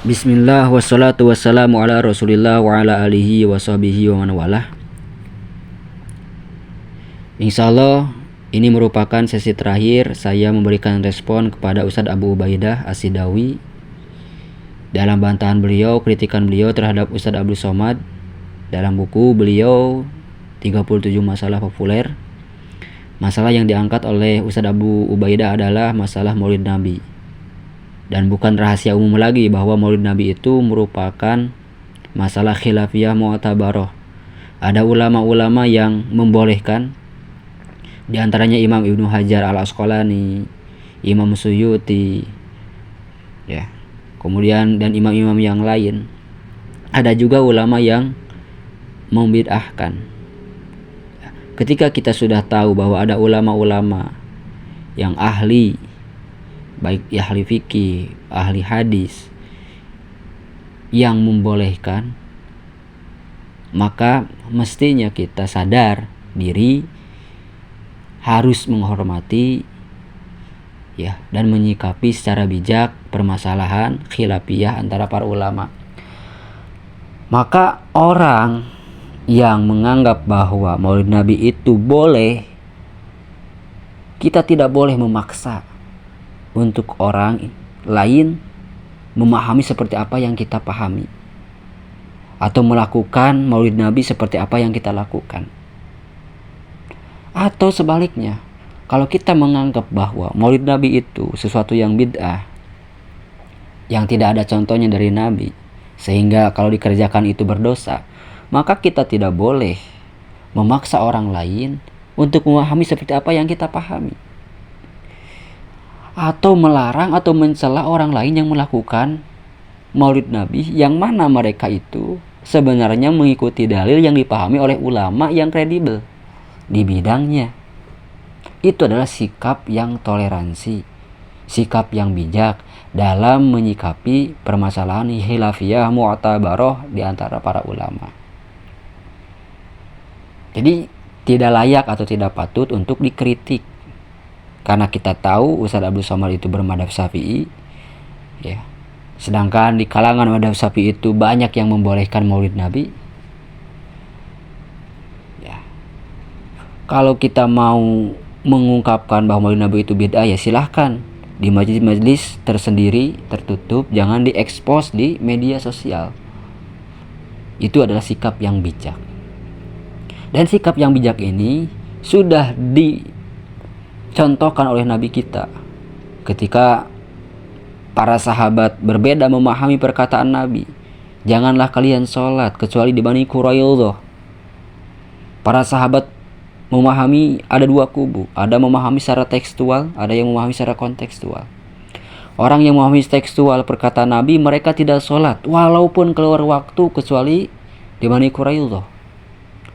Bismillah wassalatu wassalamu ala rasulillah wa ala alihi wa sahbihi wa man walah. Insyaallah ini merupakan sesi terakhir saya memberikan respon kepada Ustadz Abu Ubaidah As-Sidawi dalam bantahan beliau, kritikan beliau terhadap Ustadz Abdul Somad dalam buku beliau 37 masalah populer. Masalah yang diangkat oleh Ustadz Abu Ubaidah adalah masalah Maulid Nabi. Dan bukan rahasia umum lagi bahwa Maulid Nabi itu merupakan masalah khilafiyah mu'tabaroh. Ada ulama-ulama yang membolehkan, di antaranya Imam Ibnu Hajar Al-Asqalani, Imam Suyuti, ya, kemudian dan imam-imam yang lain. Ada juga ulama yang membid'ahkan. Ketika kita sudah tahu bahwa ada ulama-ulama yang ahli, baik ahli fikih, ahli hadis, yang membolehkan, maka mestinya kita sadar diri harus menghormati, ya, dan menyikapi secara bijak permasalahan khilafiyah antara para ulama. Maka orang yang menganggap bahwa Maulid Nabi itu boleh, kita tidak boleh memaksa untuk orang lain memahami seperti apa yang kita pahami, atau melakukan Maulid Nabi seperti apa yang kita lakukan. Atau sebaliknya, kalau kita menganggap bahwa Maulid Nabi itu sesuatu yang bid'ah, yang tidak ada contohnya dari Nabi, sehingga kalau dikerjakan itu berdosa, maka kita tidak boleh memaksa orang lain untuk memahami seperti apa yang kita pahami, atau melarang atau mencela orang lain yang melakukan Maulid Nabi yang mana mereka itu sebenarnya mengikuti dalil yang dipahami oleh ulama yang kredibel di bidangnya. Itu adalah sikap yang toleransi, sikap yang bijak dalam menyikapi permasalahan khilafiyah mu'tabaroh di antara para ulama. Jadi tidak layak atau tidak patut untuk dikritik, karena kita tahu Ustadz Abdul Somad itu bermadhab Syafi'i, ya. Sedangkan di kalangan madhab Syafi'i itu banyak yang membolehkan Maulid Nabi. Ya. Kalau kita mau mengungkapkan bahwa Maulid Nabi itu bid'ah, ya silahkan di majelis-majelis tersendiri, tertutup, jangan diekspos di media sosial. Itu adalah sikap yang bijak. Dan sikap yang bijak ini sudah dicontohkan oleh Nabi kita ketika para sahabat berbeda memahami perkataan Nabi. Janganlah kalian sholat kecuali di Bani Quraidah. Para sahabat memahami ada dua kubu, ada memahami secara tekstual, ada yang memahami secara kontekstual. Orang yang memahami tekstual perkataan Nabi, mereka tidak sholat walaupun keluar waktu kecuali di Bani Quraidah,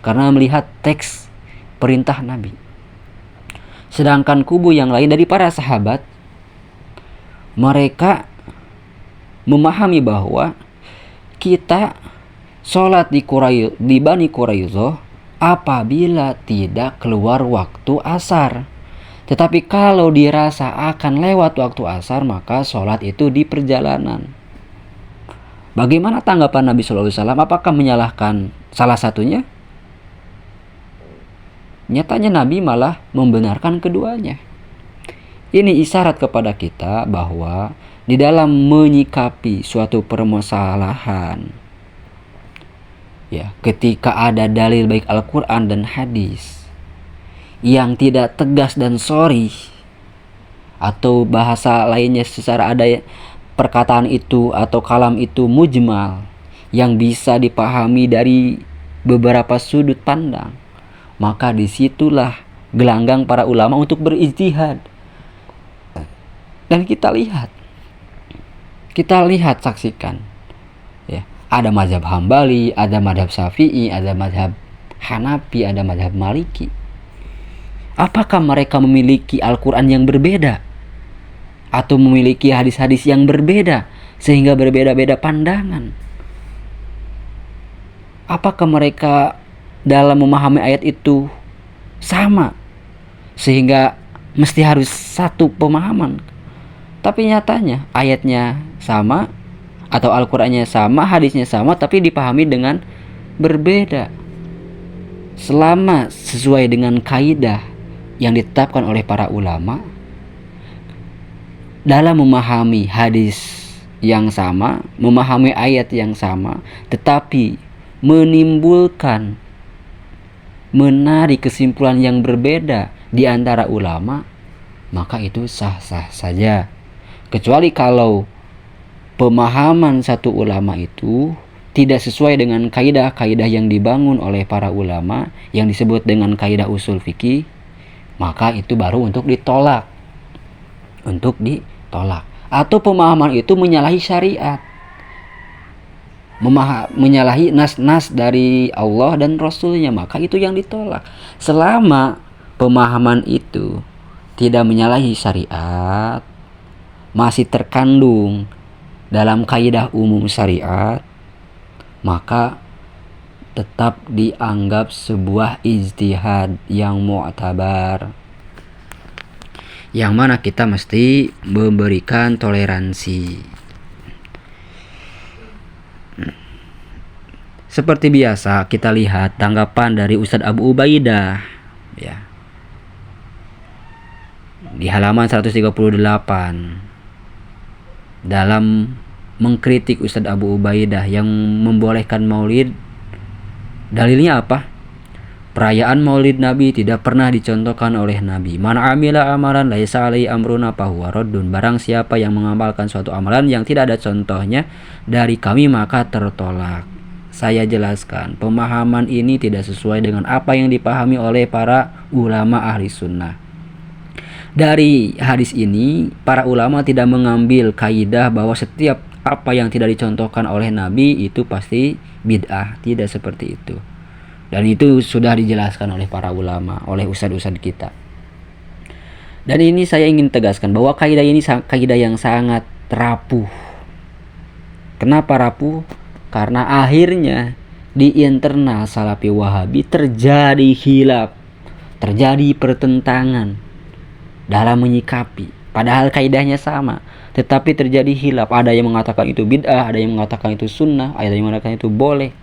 karena melihat teks perintah Nabi. Sedangkan kubu yang lain dari para sahabat, mereka memahami bahwa kita sholat di Bani Quraidah apabila tidak keluar waktu asar. Tetapi kalau dirasa akan lewat waktu asar, maka sholat itu di perjalanan. Bagaimana tanggapan Nabi SAW? Apakah menyalahkan salah satunya? Nyatanya Nabi malah membenarkan keduanya. Ini isyarat kepada kita bahwa di dalam menyikapi suatu permasalahan, ya, ketika ada dalil baik Al-Quran dan hadis yang tidak tegas dan sharih, atau bahasa lainnya secara ada perkataan itu atau kalam itu mujmal, yang bisa dipahami dari beberapa sudut pandang, maka disitulah gelanggang para ulama untuk berijtihad. Dan kita lihat, saksikan, ya, ada mazhab Hambali, ada mazhab Syafi'i, ada mazhab Hanafi, ada mazhab Maliki. Apakah mereka memiliki Al-Quran yang berbeda, atau memiliki hadis-hadis yang berbeda sehingga berbeda-beda pandangan? Apakah mereka dalam memahami ayat itu sama sehingga mesti harus satu pemahaman? Tapi nyatanya ayatnya sama, atau Al-Qur'annya sama, hadisnya sama, tapi dipahami dengan berbeda. Selama sesuai dengan kaidah yang ditetapkan oleh para ulama, dalam memahami hadis yang sama, memahami ayat yang sama, tetapi menimbulkan, menarik kesimpulan yang berbeda di antara ulama, maka itu sah-sah saja. Kecuali kalau pemahaman satu ulama itu tidak sesuai dengan kaidah-kaidah yang dibangun oleh para ulama yang disebut dengan kaidah usul fikih, maka itu baru untuk ditolak. Atau pemahaman itu menyalahi syariat, menyalahi nas-nas dari Allah dan Rasulnya, maka itu yang ditolak. Selama pemahaman itu tidak menyalahi syariat, masih terkandung dalam kaidah umum syariat, maka tetap dianggap sebuah ijtihad yang mu'tabar, yang mana kita mesti memberikan toleransi. Seperti biasa kita lihat tanggapan dari Ustadz Abu Ubaidah ya, di halaman 138 dalam mengkritik Ustadz Abu Ubaidah yang membolehkan maulid. Dalilnya apa? Perayaan maulid Nabi tidak pernah dicontohkan oleh Nabi. Man amila amalan laisa alaihi amruna fahuwa raddun. Barang siapa yang mengamalkan suatu amalan yang tidak ada contohnya dari kami, maka tertolak. Saya jelaskan, pemahaman ini tidak sesuai dengan apa yang dipahami oleh para ulama ahli sunnah. Dari hadis ini, para ulama tidak mengambil kaidah bahwa setiap apa yang tidak dicontohkan oleh Nabi itu pasti bid'ah. Tidak seperti itu. Dan itu sudah dijelaskan oleh para ulama, oleh ustadz-ustadz kita. Dan ini saya ingin tegaskan bahwa kaidah ini kaidah yang sangat rapuh. Kenapa rapuh? Karena akhirnya di internal Salafi Wahabi terjadi khilaf, terjadi pertentangan dalam menyikapi. Padahal kaidahnya sama, tetapi terjadi khilaf. Ada yang mengatakan itu bid'ah, ada yang mengatakan itu sunnah, ada yang mengatakan itu boleh.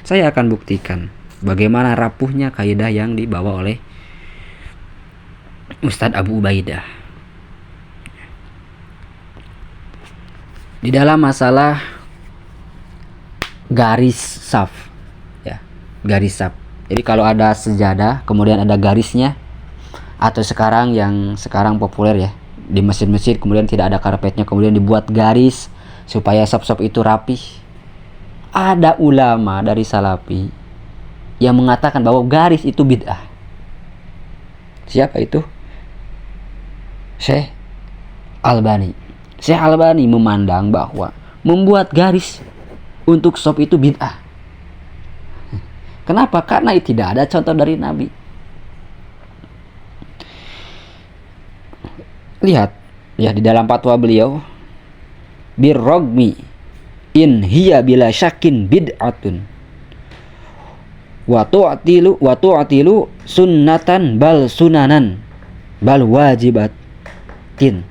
Saya akan buktikan bagaimana rapuhnya kaidah yang dibawa oleh Ustadz Abu Ubaidah. Di dalam masalah garis saf ya, garis saf. Jadi kalau ada sejadah kemudian ada garisnya, atau sekarang yang sekarang populer ya, di masjid-masjid kemudian tidak ada karpetnya, kemudian dibuat garis supaya saf-saf itu rapih. Ada ulama dari Salafi yang mengatakan bahwa garis itu bid'ah. Siapa itu? Syekh Albani. Syekh Albani memandang bahwa membuat garis untuk saf itu bid'ah. Kenapa? Karena tidak ada contoh dari Nabi. Lihat ya, di dalam fatwa beliau, birrogmi in hiya bila syakin bid'atun wa tu'tilu sunnatan bal sunanan bal wajibatin.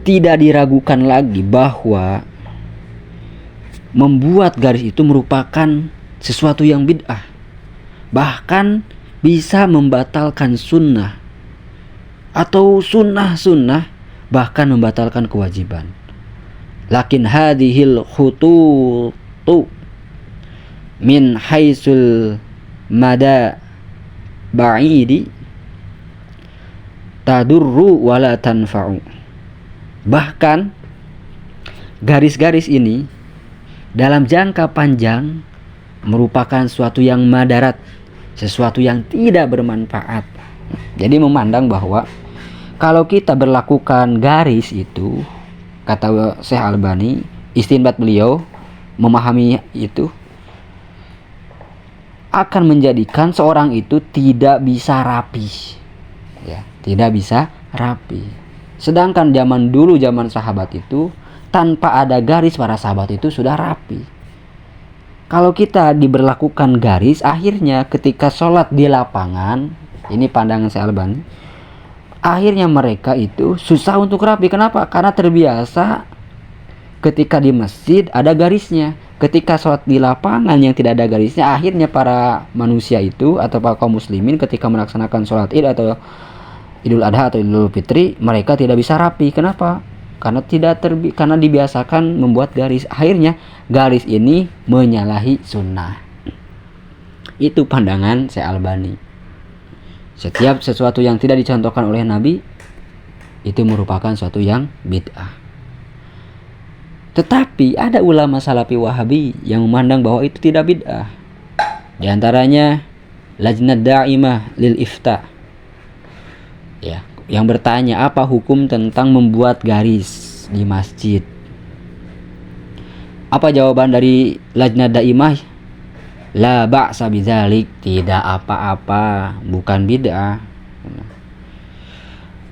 Tidak diragukan lagi bahwa membuat garis itu merupakan sesuatu yang bid'ah, bahkan bisa membatalkan sunnah, atau sunnah bahkan membatalkan kewajiban. Lakin hadhil khututu min haisul mada ba'idi tadurru wala tanfa'u. Bahkan garis-garis ini dalam jangka panjang merupakan suatu yang madarat, sesuatu yang tidak bermanfaat. Jadi memandang bahwa kalau kita berlakukan garis itu, kata Syekh Albani, istinbat beliau memahami itu, akan menjadikan seorang itu tidak bisa rapi ya, tidak bisa rapi. Sedangkan zaman dulu, zaman sahabat itu, tanpa ada garis para sahabat itu sudah rapi. Kalau kita diberlakukan garis, akhirnya ketika sholat di lapangan, ini pandangan Syekh Albani, akhirnya mereka itu susah untuk rapi. Kenapa? Karena terbiasa ketika di masjid ada garisnya. Ketika sholat di lapangan yang tidak ada garisnya, akhirnya para manusia itu atau para kaum muslimin ketika melaksanakan sholat id atau idul adha atau idul fitri, mereka tidak bisa rapi. Kenapa? Karena karena dibiasakan membuat garis. Akhirnya garis ini menyalahi sunnah. Itu pandangan Syekh Albani. Setiap sesuatu yang tidak dicontohkan oleh Nabi itu merupakan suatu yang bid'ah. Tetapi ada ulama Salafi Wahabi yang memandang bahwa itu tidak bid'ah. Di antaranya Lajnah Da'imah lil Ifta, ya, yang bertanya apa hukum tentang membuat garis di masjid. Apa jawaban dari Lajnah Da'imah? La ba'sa bidzalik, tidak apa-apa, bukan bid'ah.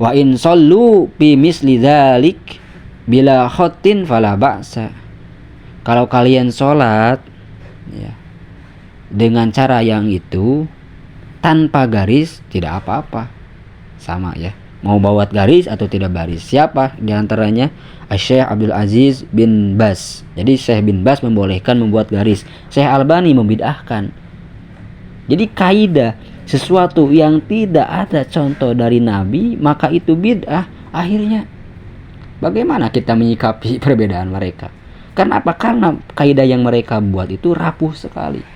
Wa in shallu bi misli dzalik bila khotin fala ba'sa. Kalau kalian sholat, ya, dengan cara yang itu tanpa garis tidak apa-apa, sama ya, mau buat garis atau tidak baris. Siapa diantaranya? Syekh Abdul Aziz bin Bas. Jadi Syekh bin Bas membolehkan membuat garis, Syekh Albani membid'ahkan. Jadi kaidah sesuatu yang tidak ada contoh dari Nabi maka itu bid'ah. Akhirnya bagaimana kita menyikapi perbedaan mereka? Kenapa? Karena kaidah yang mereka buat itu rapuh sekali,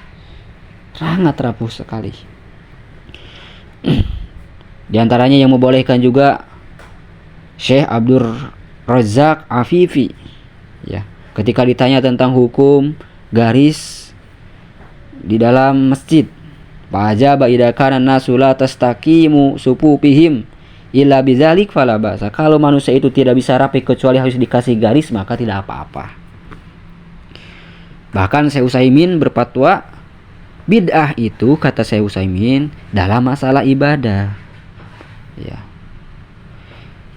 sangat rapuh sekali. Di antaranya yang membolehkan juga Syekh Abdul Razak Afifi, ya, ketika ditanya tentang hukum garis di dalam masjid, fa'ajaba idza kana an-nasu la tastaqimu sufufihim illa bidzalik fala ba'sa. Kalau manusia itu tidak bisa rapi kecuali harus dikasih garis, maka tidak apa-apa. Bahkan Syekh Utsaimin berfatwa bid'ah itu, kata Syekh Utsaimin, dalam masalah ibadah, ya.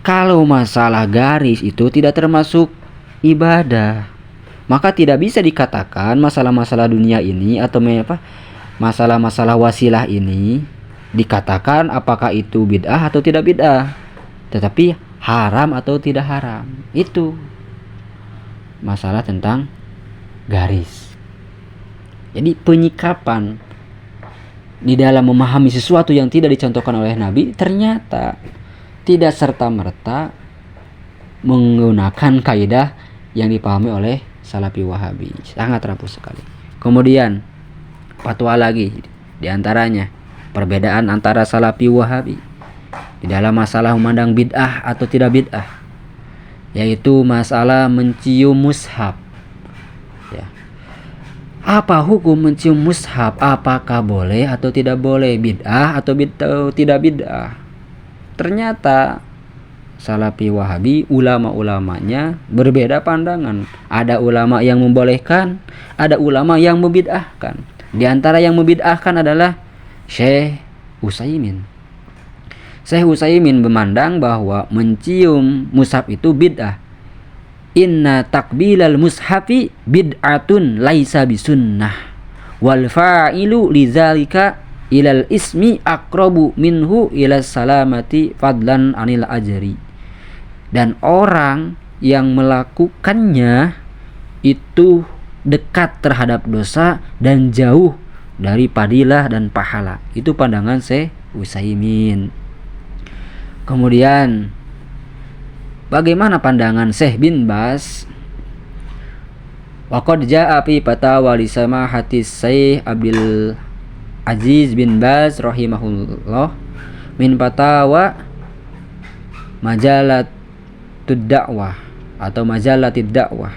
Kalau masalah garis itu tidak termasuk ibadah, maka tidak bisa dikatakan masalah-masalah dunia ini atau masalah-masalah wasilah ini dikatakan apakah itu bid'ah atau tidak bid'ah, tetapi haram atau tidak haram. Itu masalah tentang garis. Jadi penyikapan di dalam memahami sesuatu yang tidak dicontohkan oleh Nabi ternyata tidak serta-merta menggunakan kaidah yang dipahami oleh Salafi Wahabi. Sangat rapuh sekali. Kemudian fatwa lagi, di antaranya perbedaan antara Salafi Wahabi di dalam masalah memandang bid'ah atau tidak bid'ah, yaitu masalah mencium mushaf, ya. Apa hukum mencium mushaf? Apakah boleh atau tidak boleh? Bid'ah atau tidak bid'ah? Ternyata Salafi Wahabi ulama-ulamanya berbeda pandangan. Ada ulama yang membolehkan, ada ulama yang membid'ahkan. Di antara yang membid'ahkan adalah Syekh Utsaimin. Syekh Utsaimin memandang bahwa mencium mushaf itu bid'ah. Inna takbilal mushafi bid'atun laisa bisunnah wal fa'ilu lidzalika ilal ismi aqrabu minhu ilas salamati fadlan anil ajri. Dan orang yang melakukannya itu dekat terhadap dosa dan jauh dari fadilah dan pahala. Itu pandangan Syekh Utsaimin. Kemudian bagaimana pandangan Syekh bin Bas? Waqad jaa'a fi fatawa li samahati Syekh Abdul Aziz bin Baz rahimahullah min fatawa majalatud da'wah atau majalatid da'wah.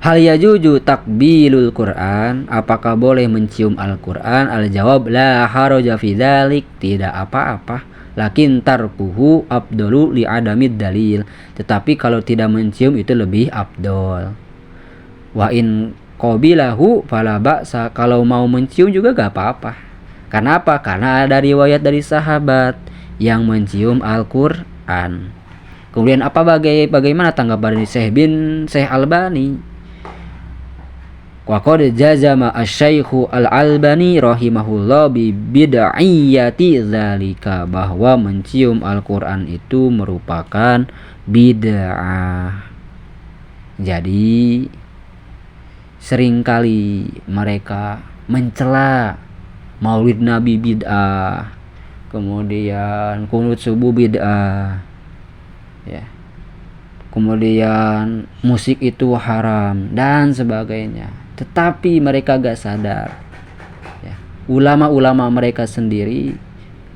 Hal yajuju takbilul Quran, apakah boleh mencium Al-Quran? Al-jawab la haraja fi dzalik, tidak apa-apa. Lakin tarkuhu afdalu li adamid dalil, tetapi kalau tidak mencium itu lebih afdol. Wa in qabilahu fala ba'sa, kalau mau mencium juga gak apa-apa. Karena apa? Karena ada riwayat dari sahabat yang mencium Al-Quran. Kemudian bagaimana tanggapan dari Syekh Albani? Wa qad jazama asy-syaikhu Al-Albani rahimahullah bi bid'iyati dzalika, bahwa mencium Al-Qur'an itu merupakan bid'ah. Jadi seringkali mereka mencela Maulid Nabi bid'ah, kemudian kunut subuh bid'ah, ya. Kemudian musik itu haram dan sebagainya. Tetapi mereka gak sadar, ya. Ulama-ulama mereka sendiri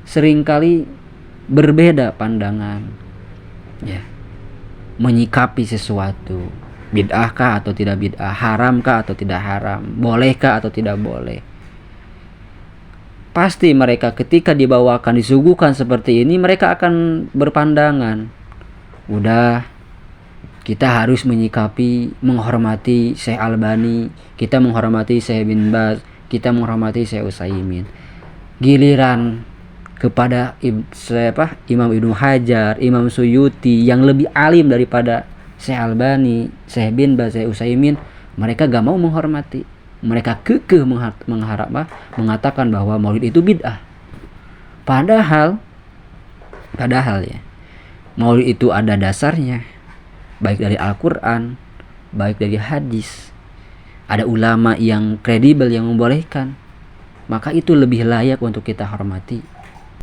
seringkali berbeda pandangan, ya, menyikapi sesuatu. Bid'ahkah atau tidak bid'ah, haramkah atau tidak haram, bolehkah atau tidak boleh. Pasti mereka ketika dibawakan, disuguhkan seperti ini, mereka akan berpandangan, udah, kita harus menyikapi, menghormati Syekh Albani, kita menghormati Syekh bin Baz, kita menghormati Syekh Utsaimin. Giliran kepada Imam Ibnu Hajar, Imam Suyuti yang lebih alim daripada Syekh Albani, Syekh bin Baz, Syekh Utsaimin, mereka gak mau menghormati. Mereka kekeh mengatakan bahwa Maulid itu bid'ah. Padahal ya, Maulid itu ada dasarnya, baik dari Al-Quran, baik dari hadis. Ada ulama yang kredibel yang membolehkan, maka itu lebih layak untuk kita hormati.